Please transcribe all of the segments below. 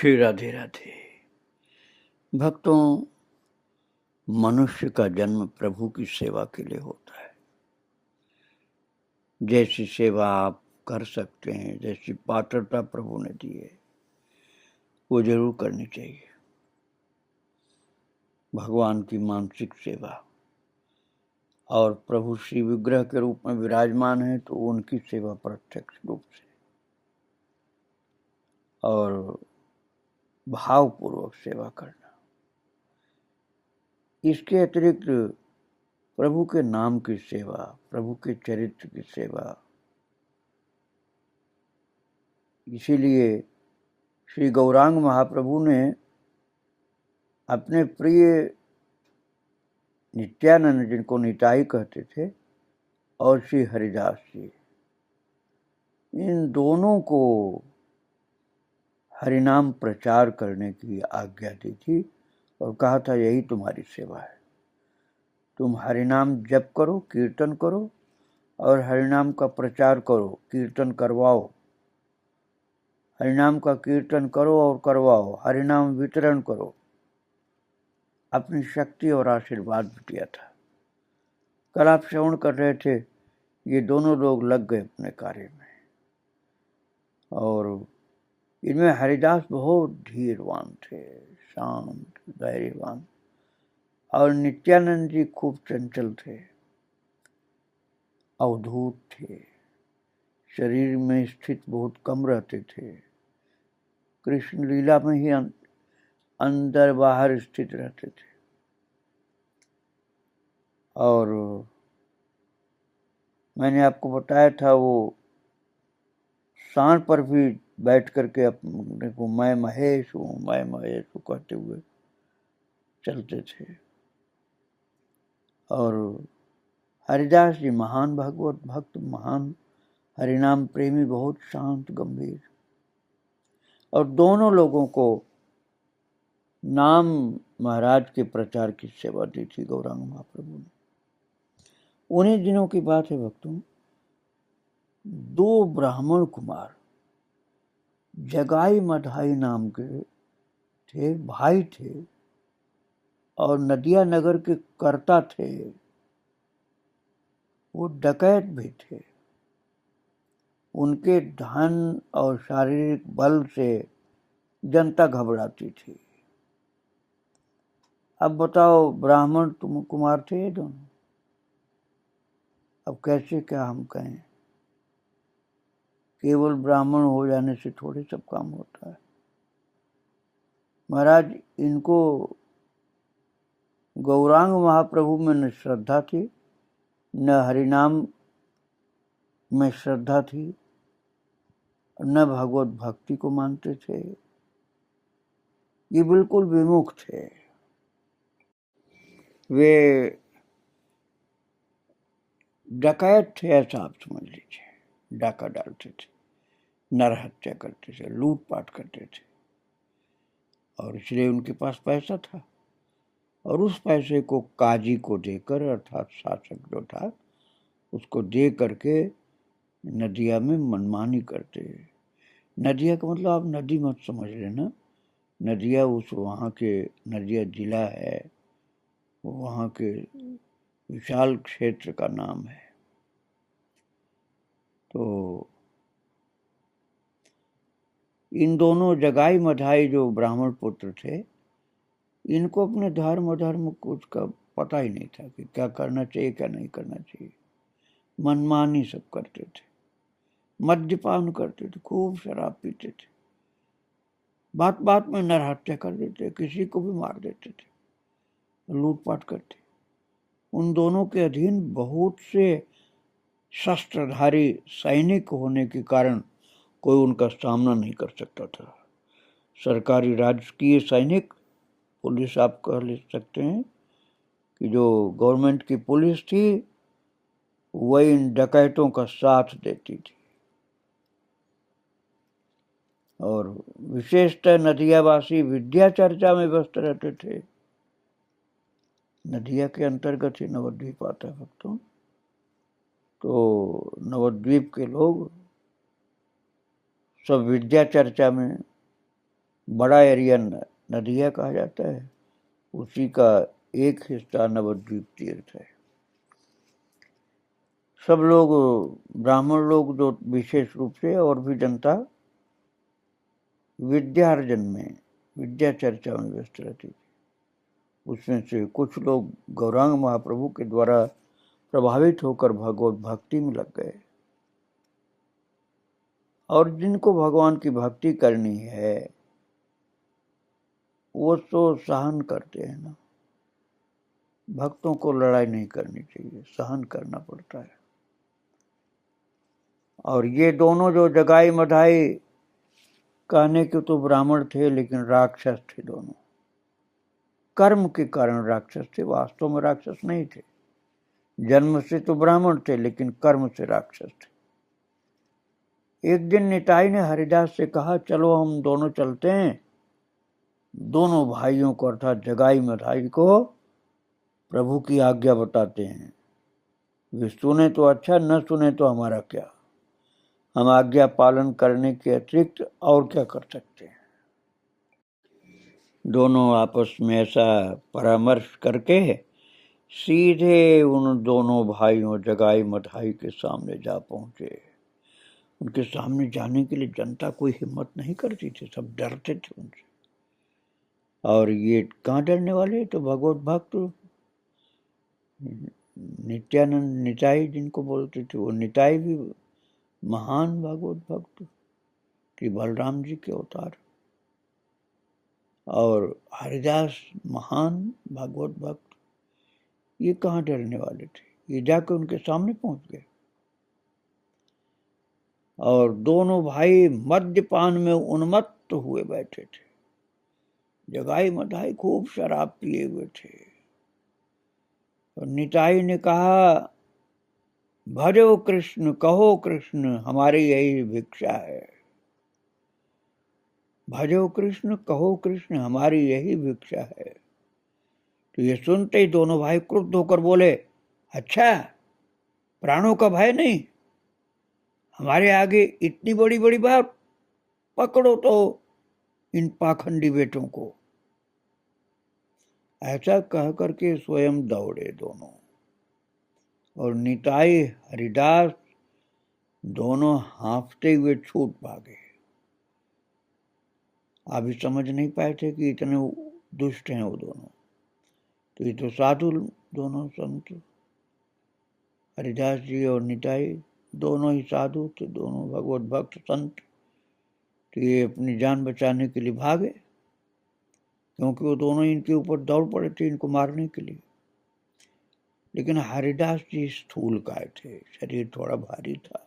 श्री राधे राधे। भक्तों, मनुष्य का जन्म प्रभु की सेवा के लिए होता है। जैसी सेवा आप कर सकते हैं, जैसी पात्रता प्रभु ने दी है, वो जरूर करनी चाहिए। भगवान की मानसिक सेवा, और प्रभु श्री विग्रह के रूप में विराजमान है तो उनकी सेवा प्रत्यक्ष रूप से और भावपूर्वक सेवा करना। इसके अतिरिक्त प्रभु के नाम की सेवा, प्रभु के चरित्र की सेवा। इसीलिए श्री गौरांग महाप्रभु ने अपने प्रिय नित्यानंद, जिनको निताई कहते थे, और श्री हरिदास जी, इन दोनों को हरिनाम प्रचार करने की आज्ञा दी थी और कहा था यही तुम्हारी सेवा है। तुम हरिनाम जप करो, कीर्तन करो और हरिनाम का प्रचार करो, कीर्तन करवाओ। हरिनाम का कीर्तन करो और करवाओ, हरिनाम वितरण करो। अपनी शक्ति और आशीर्वाद भी दिया था। कल आप श्रवण कर रहे थे, ये दोनों लोग लग गए अपने कार्य में। और इनमें हरिदास बहुत धीरवान थे, शांत, धैर्यवान, और नित्यानंद जी खूब चंचल थे, अवधूत थे, शरीर में स्थित बहुत कम रहते थे, कृष्ण लीला में ही अंदर बाहर स्थित रहते थे। और मैंने आपको बताया था, वो सांड पर भी बैठ करके अपने को मैं महेश हूँ, मैं महेश हूँ कहते हुए चलते थे। और हरिदास जी महान भगवत भक्त, महान हरिनाम प्रेमी, बहुत शांत, गंभीर। और दोनों लोगों को नाम महाराज के प्रचार की सेवा दी थी गौरांग महाप्रभु ने। उन्हीं दिनों की बात है भक्तों, दो ब्राह्मण कुमार जगाई मधाई नाम के थे, भाई थे और नदिया नगर के कर्ता थे। वो डकैत भी थे। उनके धन और शारीरिक बल से जनता घबराती थी। अब बताओ, ब्राह्मण तुम कुमार थे ये दोनों। अब कैसे क्या हम कहें, केवल ब्राह्मण हो जाने से थोड़े सब काम होता है। महाराज, इनको गौरांग महाप्रभु में न श्रद्धा थी, न हरिनाम में श्रद्धा थी, न भगवत भक्ति को मानते थे। ये बिल्कुल विमुख थे। वे डकैत थे, ऐसा आप समझ लीजिए। डाका डालते थे, नरहत्या करते थे, लूटपाट करते थे। और इसलिए उनके पास पैसा था और उस पैसे को काजी को देकर, अर्थात शासक जो था उसको दे करके नदिया में मनमानी करते। नदिया का मतलब आप नदी मत समझ लेना। नदिया उस वहाँ के, नदिया जिला है, वहाँ के विशाल क्षेत्र का नाम है। तो इन दोनों जगाई मधाई जो ब्राह्मण पुत्र थे, इनको अपने धर्म अधर्म कुछ का पता ही नहीं था कि क्या करना चाहिए, क्या नहीं करना चाहिए। मनमानी सब करते थे, मद्यपान करते थे, खूब शराब पीते थे, बात बात में नरहत्या कर देते, किसी को भी मार देते थे, लूटपाट करते। उन दोनों के अधीन बहुत से शस्त्रधारी सैनिक होने के कारण कोई उनका सामना नहीं कर सकता था। सरकारी राजकीय सैनिक, पुलिस आप कह ले सकते हैं कि जो गवर्नमेंट की पुलिस थी, वह इन डकैतों का साथ देती थी। और विशेषतः नदियावासी विद्या चर्चा में व्यस्त रहते थे। नदिया के अंतर्गत ही नवद्वीप आता है भक्तों। तो नवद्वीप के लोग सब विद्या चर्चा में बड़ा एरिया नदिया कहा जाता है, उसी का एक हिस्सा नवद्वीप तीर्थ है। सब लोग, ब्राह्मण लोग जो विशेष रूप से, और भी जनता विद्यार्जन में, विद्या चर्चा में व्यस्त रहती थी। उसमें से कुछ लोग गौरांग महाप्रभु के द्वारा प्रभावित होकर भगवत भक्ति में लग गए, और जिनको भगवान की भक्ति करनी है वो तो सहन करते हैं ना। भक्तों को लड़ाई नहीं करनी चाहिए, सहन करना पड़ता है। और ये दोनों जो जगाई मधाई कहने के तो ब्राह्मण थे, लेकिन राक्षस थे दोनों। कर्म के कारण राक्षस थे, वास्तव में राक्षस नहीं थे। जन्म से तो ब्राह्मण थे, लेकिन कर्म से राक्षस थे। एक दिन निताई ने हरिदास से कहा, चलो हम दोनों चलते हैं, दोनों भाइयों को अर्थात जगाई मधाई को प्रभु की आज्ञा बताते हैं। वे सुने तो अच्छा, न सुने तो हमारा क्या, हम आज्ञा पालन करने के अतिरिक्त और क्या कर सकते हैं। दोनों आपस में ऐसा परामर्श करके सीधे उन दोनों भाइयों जगाई मधाई के सामने जा पहुंचे। उनके सामने जाने के लिए जनता कोई हिम्मत नहीं करती थी, सब डरते थे उनसे। और ये कहाँ डरने वाले, तो भगवत भक्त नित्यानंद निताई जिनको बोलते थे, वो निताई भी महान भागवत भक्त कि बलराम जी के अवतार, और हरिदास महान भागवत भक्त, ये कहाँ डरने वाले थे। ये जाकर उनके सामने पहुंच गए, और दोनों भाई मद्यपान में उन्मत्त हुए बैठे थे। जगाई मधाई खूब शराब पिए हुए थे। और निताई ने कहा, भजो कृष्ण, कहो कृष्ण, हमारी यही भिक्षा है। भजो कृष्ण, कहो कृष्ण, हमारी यही भिक्षा है। तो ये सुनते ही दोनों भाई क्रुद्ध होकर बोले, अच्छा प्राणों का भय नहीं, हमारे आगे इतनी बड़ी बड़ी बात, पकड़ो तो इन पाखंडी बेटों को। ऐसा कह करके स्वयं दौड़े दोनों, और निताई हरिदास दोनों हाँफते हुए छूट भागे। अभी समझ नहीं पाए थे कि इतने दुष्ट हैं वो दोनों। तो ये तो साधु दोनों संत, हरिदास जी और निताई दोनों ही साधु थे, दोनों भगवत भक्त संत। तो ये अपनी जान बचाने के लिए भागे, क्योंकि वो दोनों इनके ऊपर दौड़ पड़े थे इनको मारने के लिए। लेकिन हरिदास जी स्थूल काय थे, शरीर थोड़ा भारी था,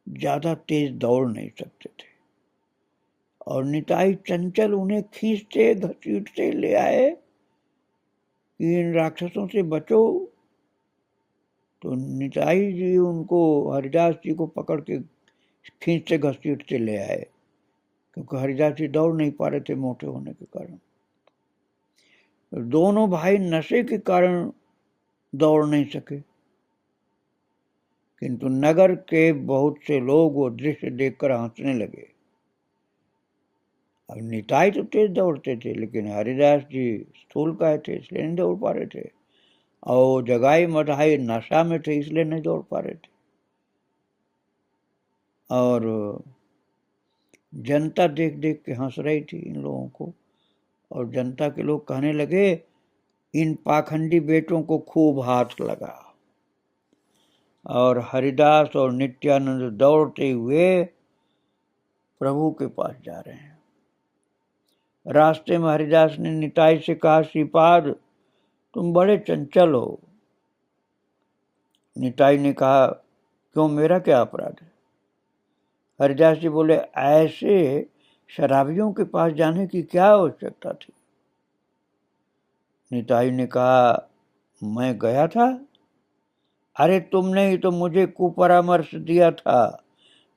ज्यादा तेज दौड़ नहीं सकते थे। और निताई चंचल उन्हें खींचते घसीटते ले आए कि इन राक्षसों से बचो। तो निताई जी उनको, हरिदास जी को पकड़ के खींचते घसीटते ले आए, क्योंकि हरिदास जी दौड़ नहीं पा रहे थे मोटे होने के कारण। दोनों भाई नशे के कारण दौड़ नहीं सके, किंतु नगर के बहुत से लोग वो दृश्य देखकर हंसने लगे। अब निताई तो तेज दौड़ते थे, लेकिन हरिदास जी स्थूल काय थे, इसलिए नहीं दौड़ पा रहे थे। और जगाई मधाई नशा में थे, इसलिए नहीं दौड़ पा रहे थे। और जनता देख देख के हंस रही थी इन लोगों को, और जनता के लोग कहने लगे, इन पाखंडी बेटों को खूब हाथ लगा। और हरिदास और नित्यानंद दौड़ते हुए प्रभु के पास जा रहे हैं। रास्ते में हरिदास ने निताई से कहा, श्रीपाद तुम बड़े चंचल हो। निताई ने कहा, क्यों, मेरा क्या अपराध है। हरिदास जी बोले, ऐसे शराबियों के पास जाने की क्या आवश्यकता थी। निताई ने कहा, मैं गया था, अरे तुमने ही तो मुझे कुपरामर्श दिया था,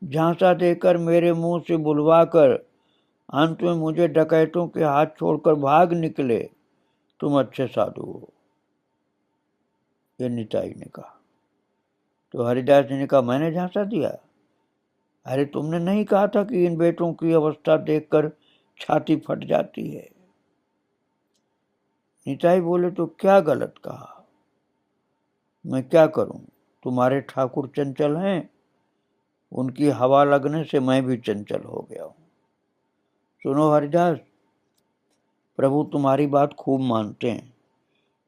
झांसा देकर मेरे मुंह से बुलवाकर अंत में मुझे डकैतों के हाथ छोड़कर भाग निकले। तुम अच्छे साधु हो, ये निताई ने कहा। तो हरिदास जी ने कहा, मैंने झांसा दिया? अरे तुमने नहीं कहा था कि इन बेटों की अवस्था देखकर छाती फट जाती है। निताई बोले, तो क्या गलत कहा? मैं क्या करूं? तुम्हारे ठाकुर चंचल हैं, उनकी हवा लगने से मैं भी चंचल हो गया हूं। सुनो हरिदास, प्रभु तुम्हारी बात खूब मानते हैं।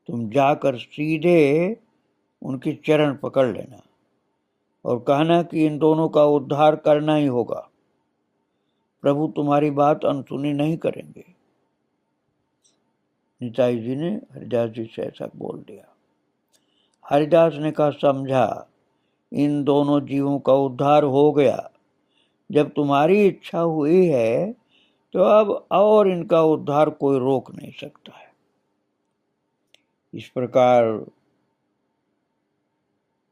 तुम जाकर सीधे उनकी चरण पकड़ लेना और कहना कि इन दोनों का उद्धार करना ही होगा। प्रभु तुम्हारी बात अनसुनी नहीं करेंगे। निताई जी ने हरिदास जी से ऐसा बोल दिया। हरिदास ने कहा, समझा, इन दोनों जीवों का उद्धार हो गया। जब तुम्हारी इच्छा हुई है तो अब और इनका उद्धार कोई रोक नहीं सकता है। इस प्रकार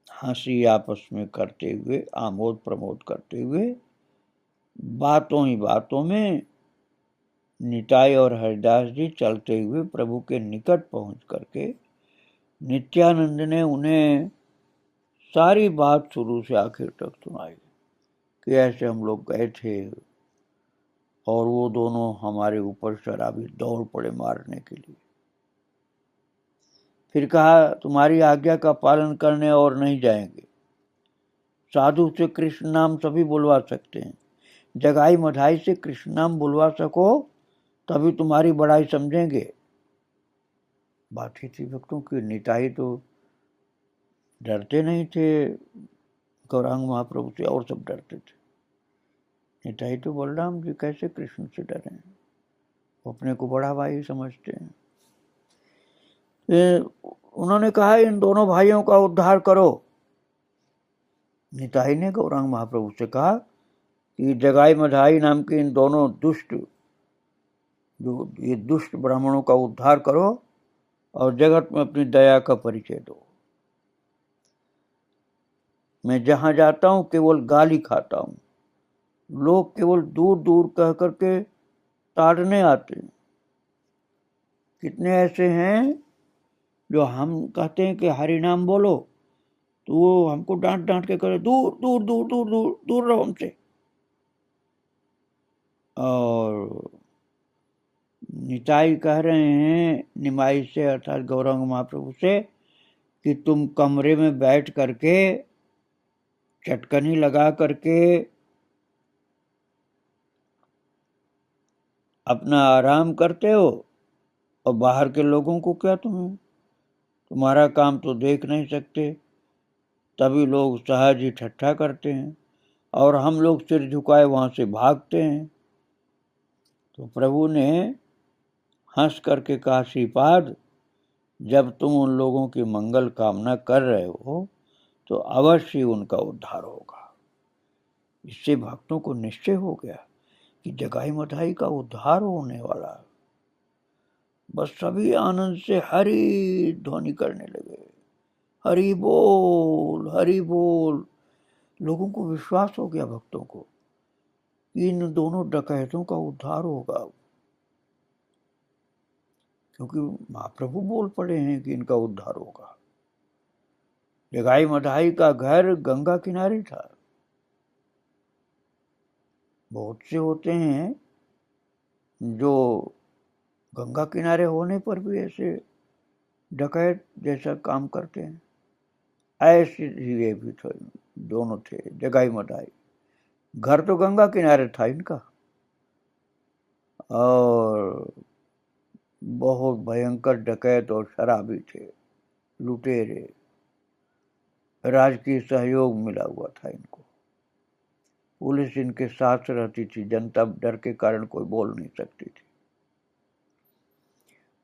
हंसी आपस में करते हुए, आमोद प्रमोद करते हुए, बातों ही बातों में निताई और हरिदास जी चलते हुए प्रभु के निकट पहुंच करके नित्यानंद ने उन्हें सारी बात शुरू से आखिर तक सुनाई कि ऐसे हम लोग गए थे और वो दोनों हमारे ऊपर शराबी दौड़ पड़े मारने के लिए। फिर कहा, तुम्हारी आज्ञा का पालन करने और नहीं जाएंगे। साधु से कृष्ण नाम सभी बुलवा सकते हैं, जगाई मधाई से कृष्ण नाम बुलवा सको तभी तुम्हारी बड़ाई समझेंगे। बात ही थी भक्तों की, निताई तो डरते नहीं थे गौरांग महाप्रभु से, और सब डरते थे। निताई तो बलराम जी कैसे कृष्ण से डरे? वो अपने को बड़ा भाई समझते हैं। उन्होंने कहा, इन दोनों भाइयों का उद्धार करो। निताई ने गौरांग महाप्रभु से कहा कि जगाई मधाई नाम के इन दोनों ये दुष्ट ब्राह्मणों का उद्धार करो और जगत में अपनी दया का परिचय दो। मैं जहां जाता हूं केवल गाली खाता हूं, लोग केवल दूर दूर कह करके ताड़ने आते हैं। कितने ऐसे हैं जो हम कहते हैं कि हरि नाम बोलो तो वो हमको डांट डांट के करे, दूर दूर दूर दूर दूर दूर रहो हमसे। और निताई कह रहे हैं निमाई से अर्थात गौरांग महाप्रभु से कि तुम कमरे में बैठ करके चटकनी लगा करके अपना आराम करते हो और बाहर के लोगों को क्या, तुम्हारा काम तो देख नहीं सकते। तभी लोग सहज ही ठट्ठा करते हैं और हम लोग सिर झुकाए वहां से भागते हैं। तो प्रभु ने हंस करके कहा, श्रीपाद, जब तुम उन लोगों की मंगल कामना कर रहे हो तो अवश्य उनका उद्धार होगा। इससे भक्तों को निश्चय हो गया कि जगाई मधाई का उद्धार होने वाला है। बस सभी आनंद से हरि ध्वनि करने लगे, हरि बोल हरि बोल। लोगों को विश्वास हो गया, भक्तों को, कि इन दोनों डकैतों का उद्धार होगा, क्योंकि महाप्रभु बोल पड़े हैं कि इनका उद्धार होगा। जगाई मधाई का घर गंगा किनारे था। बहुत से होते हैं जो गंगा किनारे होने पर भी ऐसे डकैत जैसा काम करते हैं। ऐसे ये भी थे, दोनों थे जगाई मधाई। घर तो गंगा किनारे था इनका और बहुत भयंकर डकैत और शराबी थे, लुटेरे। राजकीय सहयोग मिला हुआ था इनको। पुलिस इनके साथ रहती थी, जनता डर के कारण कोई बोल नहीं सकती थी।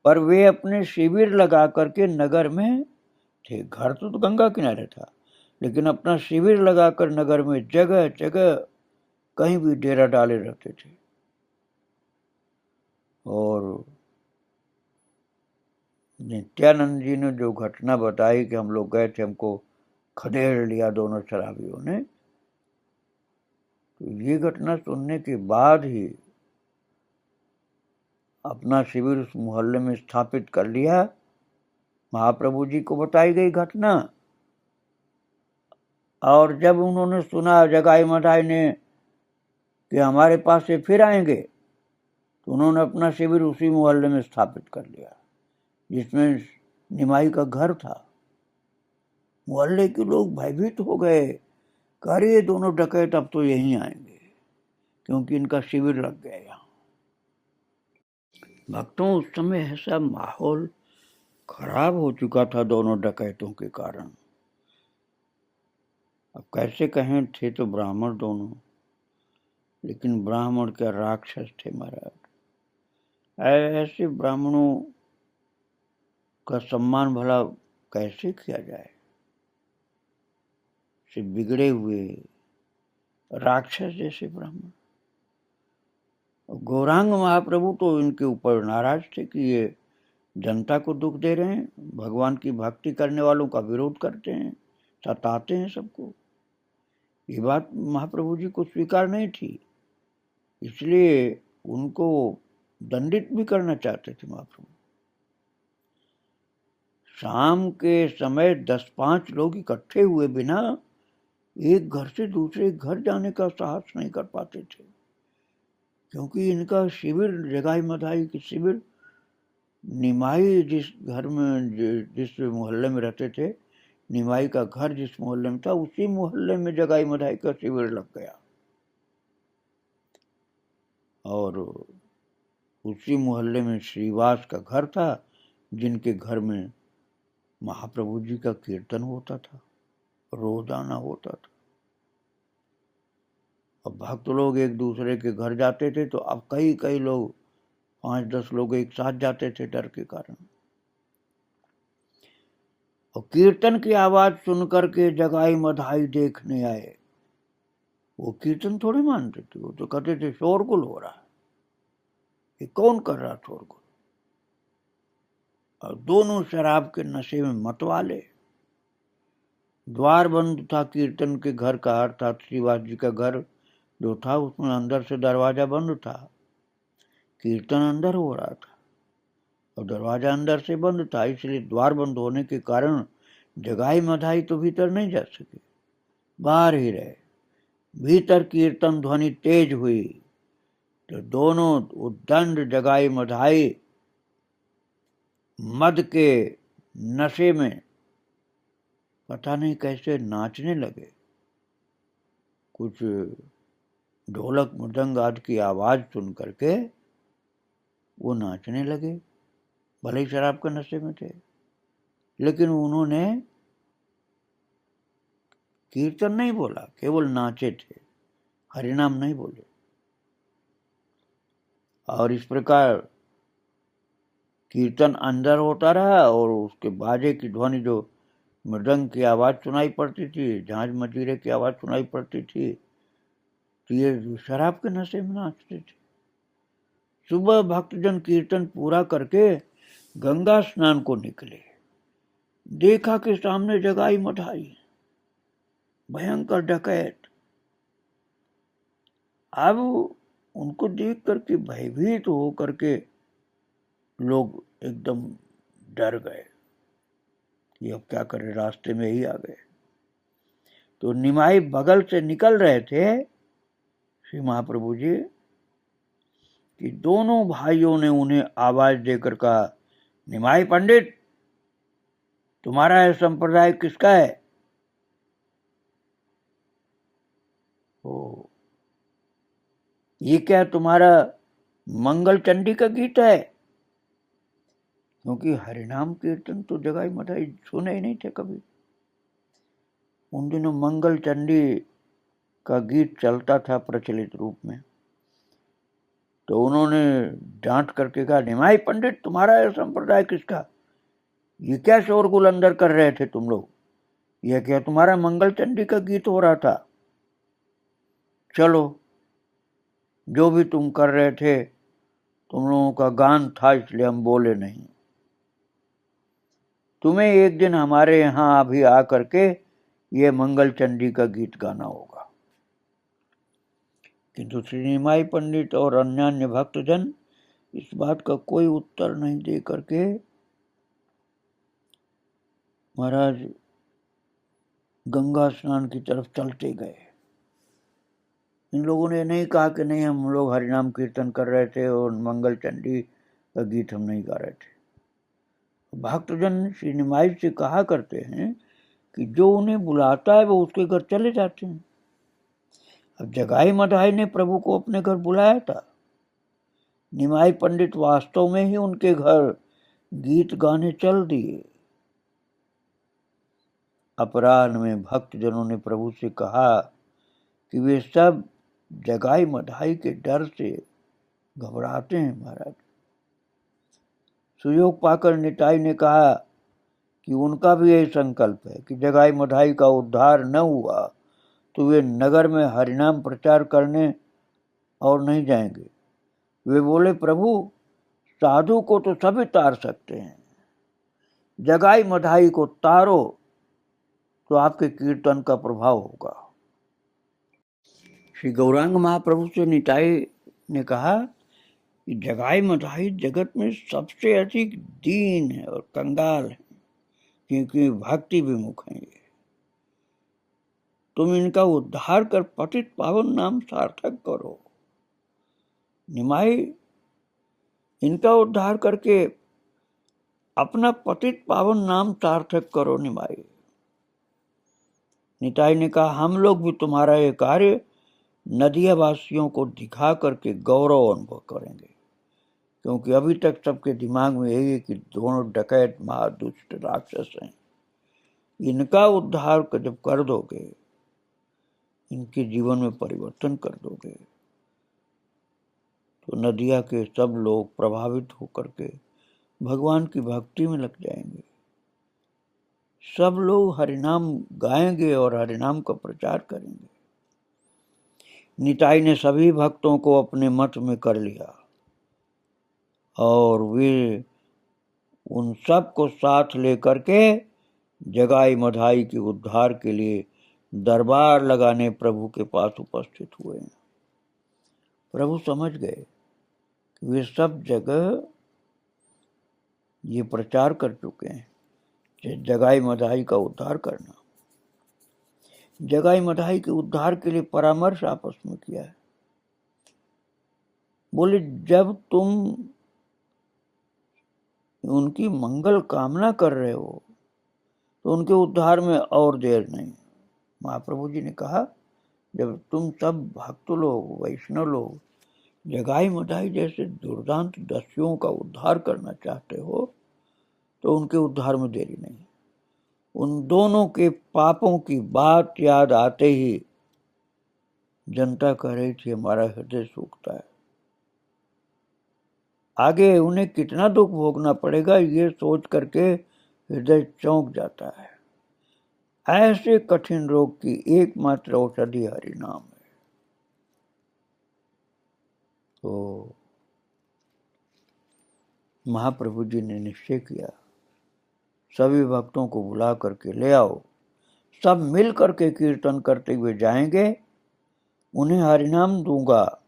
पर वे अपने शिविर लगा करके नगर में थे। घर तो गंगा किनारे था, लेकिन अपना शिविर लगाकर नगर में जगह जगह कहीं भी डेरा डाले रहते थे। और नित्यानंद जी ने जो घटना बताई कि हम लोग गए थे, हमको खदेड़ लिया दोनों शराबियों ने, तो ये घटना सुनने के बाद ही अपना शिविर उस मोहल्ले में स्थापित कर लिया। महाप्रभु जी को बताई गई घटना, और जब उन्होंने सुना जगाई मधाई ने कि हमारे पास से फिर आएंगे, तो उन्होंने अपना शिविर उसी मोहल्ले में स्थापित कर लिया जिसमें निमाई का घर था। मोहल्ले के लोग भयभीत हो गए, कह रहे ये दोनों डकैत अब तो यहीं आएंगे क्योंकि इनका शिविर लग गया यहाँ। भक्तों, उस समय ऐसा माहौल खराब हो चुका था दोनों डकैतों के कारण। अब कैसे कहें, थे तो ब्राह्मण दोनों, लेकिन ब्राह्मण क्या राक्षस थे महाराज। ऐसे ब्राह्मणों का सम्मान भला कैसे किया जाए। से बिगड़े हुए राक्षस जैसे ब्राह्मण। गौरांग महाप्रभु तो इनके ऊपर नाराज थे कि ये जनता को दुख दे रहे हैं, भगवान की भक्ति करने वालों का विरोध करते हैं, सताते हैं सबको। ये बात महाप्रभु जी को स्वीकार नहीं थी, इसलिए उनको दंडित भी करना चाहते थे महाप्रभु। शाम के समय 10-5 लोग इकट्ठे हुए बिना एक घर से दूसरे घर जाने का साहस नहीं कर पाते थे, क्योंकि इनका शिविर, जगाई मधाई की शिविर, निमाई जिस घर में, जिस मोहल्ले में रहते थे, निमाई का घर जिस मोहल्ले में था, उसी मोहल्ले में जगाई मधाई का शिविर लग गया। और उसी मोहल्ले में श्रीवास का घर था, जिनके घर में महाप्रभु जी का कीर्तन होता था, रोजाना होता था। अब भक्त लोग एक दूसरे के घर जाते थे तो अब कई कई लोग, 5-10 लोग एक साथ जाते थे डर के कारण। और कीर्तन की आवाज सुनकर के जगाई मधाई देखने आए। वो कीर्तन थोड़े मानते थे, वो तो कहते थे शोरगुल हो रहा है, ये कौन कर रहा शोरगुल। और दोनों शराब के नशे में मतवाले। द्वार बंद था कीर्तन के घर का, अर्थात श्रीवास जी का घर जो था उसमें अंदर से दरवाजा बंद था। कीर्तन अंदर हो रहा था और दरवाजा अंदर से बंद था, इसलिए द्वार बंद होने के कारण जगाई मधाई तो भीतर नहीं जा सके, बाहर ही रहे। भीतर कीर्तन ध्वनि तेज हुई तो दोनों उद्दंड जगाई मधाई मद के नशे में पता नहीं कैसे नाचने लगे। कुछ ढोलक मृदंग आदि की आवाज सुन करके वो नाचने लगे, भले ही शराब के नशे में थे, लेकिन उन्होंने कीर्तन नहीं बोला, केवल नाचे थे, हरिनाम नहीं बोले। और इस प्रकार कीर्तन अंदर होता रहा और उसके बाजे की ध्वनि, जो मृदंग की आवाज सुनाई पड़ती थी, झांझ मजीरे की आवाज सुनाई पड़ती थी, तो ये शराब के नशे में नाचते थे। सुबह भक्तजन कीर्तन पूरा करके गंगा स्नान को निकले। देखा कि सामने जगाई मधाई, भयंकर डकैत। अब उनको देख करके भयभीत हो करके लोग एकदम डर गए कि अब क्या करें, रास्ते में ही आ गए। तो निमाई बगल से निकल रहे थे श्री महाप्रभु जी कि दोनों भाइयों ने उन्हें आवाज देकर कहा, निमाई पंडित, तुम्हारा यह संप्रदाय किसका है? ओ, ये क्या तुम्हारा मंगल चंडी का गीत है? क्योंकि हरिनाम कीर्तन तो जगाई मधाई सुने ही नहीं थे कभी। उन दिनों मंगल चंडी का गीत चलता था प्रचलित रूप में। तो उन्होंने डांट करके कहा, निमाई पंडित, तुम्हारा यह संप्रदाय किसका? ये क्या शोरगुल अंदर कर रहे थे तुम लोग? यह क्या तुम्हारा मंगल चंडी का गीत हो रहा था? चलो, जो भी तुम कर रहे थे, तुम लोगों का गान था, इसलिए हम बोले नहीं। तुम्हें एक दिन हमारे यहाँ अभी आकर के ये मंगल चंडी का गीत गाना होगा। किंतु श्री निमाई पंडित और अन्य भक्तजन इस बात का कोई उत्तर नहीं दे करके महाराज गंगा स्नान की तरफ चलते गए। इन लोगों ने नहीं कहा कि नहीं हम लोग हरिनाम कीर्तन कर रहे थे और मंगल चंडी का गीत हम नहीं गा रहे थे। भक्तजन श्री निमाई से कहा करते हैं कि जो उन्हें बुलाता है वो उसके घर चले जाते हैं। अब जगाई मधाई ने प्रभु को अपने घर बुलाया था। निमाई पंडित वास्तव में ही उनके घर गीत गाने चल दिए। अपराह्न में भक्तजनों ने प्रभु से कहा कि वे सब जगाई मधाई के डर से घबराते हैं महाराज। सुयोग पाकर निताई ने कहा कि उनका भी यही संकल्प है कि जगाई मधाई का उद्धार न हुआ तो वे नगर में हरिनाम प्रचार करने और नहीं जाएंगे। वे बोले, प्रभु साधु को तो सभी तार सकते हैं, जगाई मधाई को तारो तो आपके कीर्तन का प्रभाव होगा। श्री गौरांग महाप्रभु से निताई ने कहा कि जगाई मधाई जगत में सबसे अधिक दीन है और कंगाल है, क्योंकि भक्ति विमुख हैं। तुम इनका उद्धार कर पतित पावन नाम सार्थक करो। निमाई, इनका उद्धार करके अपना पतित पावन नाम सार्थक करो। निताई ने कहा, हम लोग भी तुम्हारा ये कार्य नदिया वासियों को दिखा करके गौरव अनुभव करेंगे, क्योंकि अभी तक सबके दिमाग में यही है कि दोनों डकैत महादुष्ट राक्षस हैं। इनका उद्धार जब कर दोगे, इनके जीवन में परिवर्तन कर दोगे, तो नदिया के सब लोग प्रभावित होकर के भगवान की भक्ति में लग जाएंगे। सब लोग हरिनाम गाएंगे और हरिनाम का प्रचार करेंगे। निताई ने सभी भक्तों को अपने मत में कर लिया और वे उन सब को साथ लेकर के जगाई मधाई के उद्धार के लिए दरबार लगाने प्रभु के पास उपस्थित हुए। प्रभु समझ गए कि वे सब जगह ये प्रचार कर चुके हैं कि जगाई मधाई का उद्धार करना। जगाई मधाई के उद्धार के लिए परामर्श आपस में किया है। बोले, जब तुम उनकी मंगल कामना कर रहे हो तो उनके उद्धार में और देर नहीं। महाप्रभु जी ने कहा, जब तुम सब भक्त लोग, वैष्णव लोग जगाई मधाई जैसे दुर्दांत दस्युओं का उद्धार करना चाहते हो तो उनके उद्धार में देरी नहीं। उन दोनों के पापों की बात याद आते ही जनता कह रही थी, हमारा हृदय सूखता है। आगे उन्हें कितना दुख भोगना पड़ेगा ये सोच करके हृदय चौंक जाता है। ऐसे कठिन रोग की एकमात्र औषधि हरि नाम है। तो महाप्रभु जी ने निश्चय किया, सभी भक्तों को बुला करके ले आओ, सब मिल करके कीर्तन करते हुए जाएंगे, उन्हें हरिनाम दूंगा।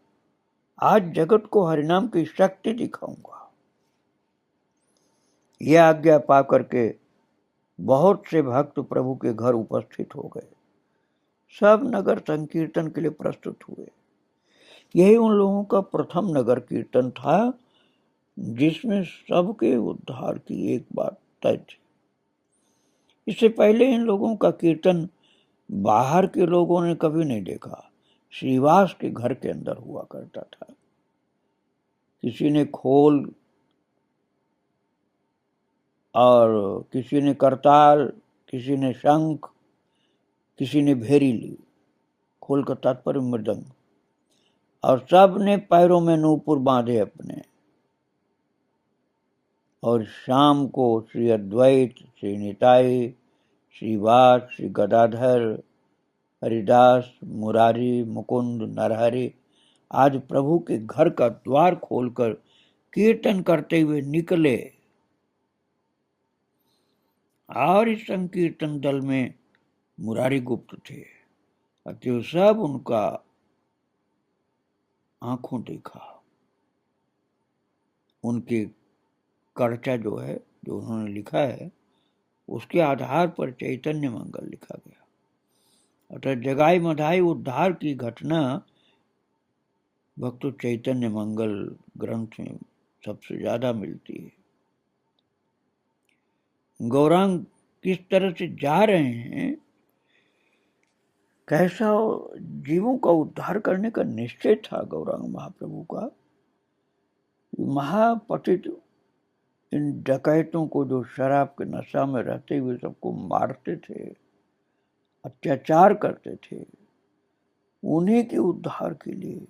आज जगत को हरिनाम की शक्ति दिखाऊंगा। यह आज्ञा पा करके बहुत से भक्त प्रभु के घर उपस्थित हो गए। सब नगर संकीर्तन के लिए प्रस्तुत हुए। यही उन लोगों का प्रथम नगर कीर्तन था जिसमें सबके उद्धार की एक बात तय थी। इससे पहले इन लोगों का कीर्तन बाहर के लोगों ने कभी नहीं देखा। श्रीवास के घर के अंदर हुआ करता था। किसी ने खोल और किसी ने करताल, किसी ने शंख, किसी ने भेरी ली। खोल का तात्पर्य मृदंग। और सब ने पैरों में नूपुर बांधे अपने। और शाम को श्री अद्वैत, श्री निताई, श्री वास, श्री गदाधर, हरिदास, मुरारी, मुकुंद, नरहरि आज प्रभु के घर का द्वार खोलकर कीर्तन करते हुए निकले। और इस संकीर्तन दल में मुरारी गुप्त थे। अतः सब उनका आंखों देखा। उनके कर्चा जो है, जो उन्होंने लिखा है, उसके आधार पर चैतन्य मंगल लिखा गया। अतः जगाई मधाई उद्धार की घटना भक्तों चैतन्य मंगल ग्रंथ में सबसे ज्यादा मिलती है। गौरांग किस तरह से जा रहे हैं, कैसा जीवों का उद्धार करने का निश्चय था गौरांग महाप्रभु का। महापतित इन डकैतों को जो शराब के नशा में रहते हुए सबको मारते थे, अत्याचार करते थे, उन्हीं के उद्धार के लिए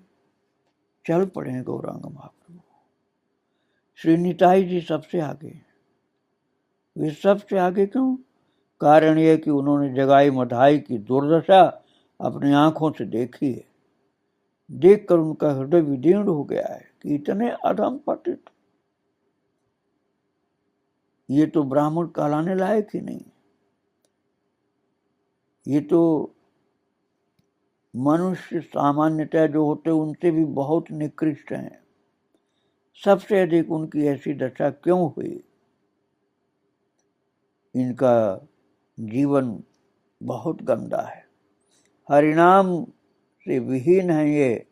चल पड़े हैं गौरांग महाप्रभु। श्री निताई जी सबसे आगे। वे सबसे आगे क्यों? कारण यह कि उन्होंने जगाई मधाई की दुर्दशा अपनी आंखों से देखी है। देखकर उनका हृदय विदीर्ण हो गया है कि इतने अधम पतित, ये तो ब्राह्मण कहलाने लायक ही नहीं, ये तो मनुष्य सामान्यतः जो होते उनसे भी बहुत निकृष्ट हैं। सबसे अधिक उनकी ऐसी दशा क्यों हुई? इनका जीवन बहुत गंदा है, हरिनाम से विहीन है ये,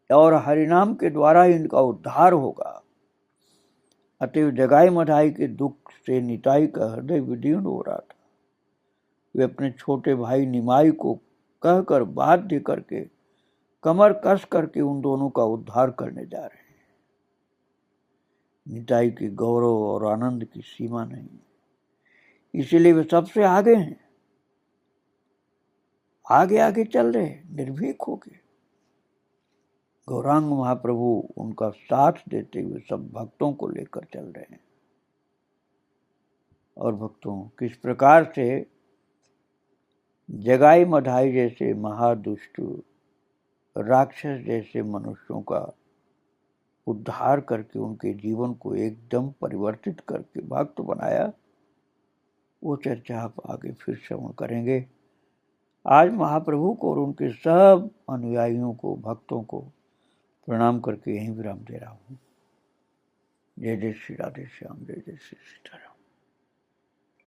और हरिनाम के द्वारा इनका उद्धार होगा। अतएव जगाई मधाई के दुख से निताई का हृदय विदीर्ण हो रहा था। वे अपने छोटे भाई निमाई को कहकर बाध्य करके कमर कस करके उन दोनों का उद्धार करने जा रहे हैं। निताई के गौरव और आनंद की सीमा नहीं, इसीलिए वे सबसे आगे हैं, आगे आगे चल रहे हैं निर्भीक होके। गौरांग महाप्रभु उनका साथ देते हुए सब भक्तों को लेकर चल रहे हैं। और भक्तों, किस प्रकार से जगाई मधाई जैसे महादुष्ट राक्षस जैसे मनुष्यों का उद्धार करके उनके जीवन को एकदम परिवर्तित करके भक्त बनाया, वो चर्चा आप आगे फिर श्रवण करेंगे। आज महाप्रभु को और उनके सब अनुयायियों को, भक्तों को प्रणाम करके यहीं विराम दे रहा हूँ। जय जय श्री राधे श्याम, जय जय श्री सीताराम।